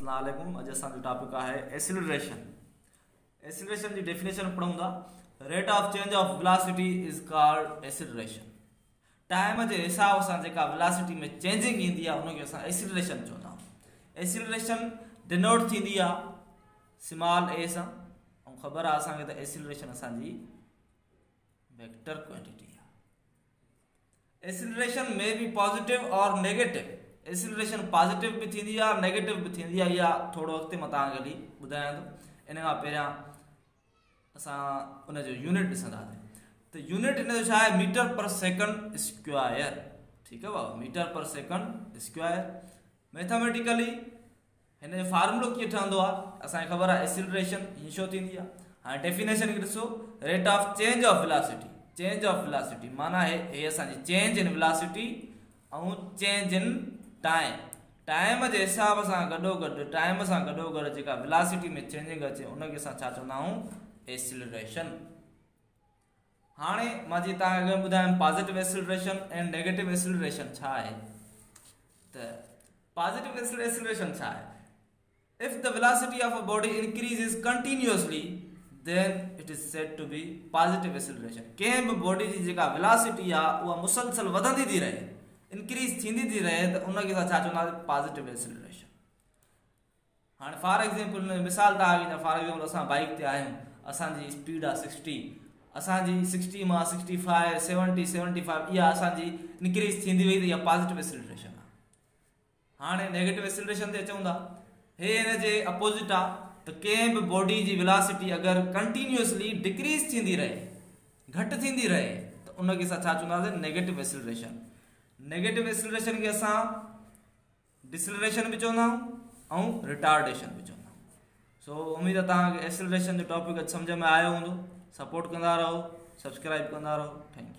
अस्सलाम वालेकुम। अॼु असांजो टॉपिक आहे एक्सीलरेशन। एक्सीलरेशन जी डेफिनेशन पढ़ूं था। Rate of change of velocity is called acceleration. Time जे हिसाब सां जेका वेलोसिटी में चेंजिंग ईंदी आहे उनखे असां एक्सीलरेशन चवंदा आहियूं। एक्सीलरेशन डिनोट थींदी आहे स्मॉल ए सां, ऐं ख़बर आहे असांखे त एक्सीलरेशन असांजी वेक्टर क्वांटिटी आहे। एक्सीलरेशन में बी पॉजिटिव और नेगेटिव। एक्सीलरेशन पॉजिटिव भी थींदी आहे, नेगेटिव भी थींदी आहे। इहा थोरो अॻिते मां तव्हांखे हली ॿुधायां थो। इन खां पहिरियां असां उनजो यूनिट ॾिसंदासीं। त यूनिट इन जो छा आहे? मीटर पर सेकंड स्क्वायर। ठीकु आहे बाबा, मीटर पर सेकंड स्क्वायर। मैथमेटिकली हिन जो फार्मूलो कीअं ठहंदो आहे? असांखे ख़बर आहे एक्सीलरेशन हीअं छो थींदी आहे। हाणे डेफिनेशन खे ॾिसो, rate of change of velocity. Change of velocity माना हे असांजी चेंज इन वेलोसिटी ऐं चेंज इन टाइम। टाइम जे हिसाब सां गॾोगॾु टाइम सां गॾोगॾु जेका वेलोसिटी में चेंजिंग अचे उनखे असां छा चवंदा आहियूं? एक्सीलरेशन। हाणे मां जीअं तव्हांखे अॻे ॿुधायमि पॉजिटिव एक्सीलरेशन ऐं नेगेटिव एक्सीलरेशन छा आहे। त पॉजिटिव एक्सीलरेशन छा आहे? If the velocity of a body increases continuously then it is said to be positive acceleration। कंहिं बि बॉडी जी जेका वेलोसिटी आहे उहा मुसलसल वधंदी थी रहे, इंक्रीज थींदी थी रहे, त उनखे असां छा चवंदासीं? Positive acceleration. हाणे फॉर एग्जांपल मिसाल तव्हांखे, फॉर एग्जांपल असां बाइक ते आहियूं, असांजी स्पीड आहे 60, असांजी 60 मां 65 70 75 इहा असांजी इंक्रीज थींदी वई, त इहा पॉजिटिव एक्सीलरेशन आहे। हाणे नेगेटिव एक्सीलरेशन ते अचूं था, हे हिन जे अपोजिट आहे। त कंहिं बि बॉडी जी वेलोसिटी अगरि कंटिन्यूअसली डिक्रीज थींदी रहे, घटि थींदी रहे, त उनखे असां छा चवंदासीं? Negative acceleration. नेगेटिव एक्सीलरेशन खे असां डिसलरेशन बि चवंदा आहियूं ऐं रिटार्डेशन बि चवंदा आहियूं। सो उमेद आहे तव्हांखे एक्सीलरेशन जो टॉपिक सम्झ में आयो हूंदो। सपोर्ट कंदा रहो, सब्सक्राइब कंदा रहो। Thank U.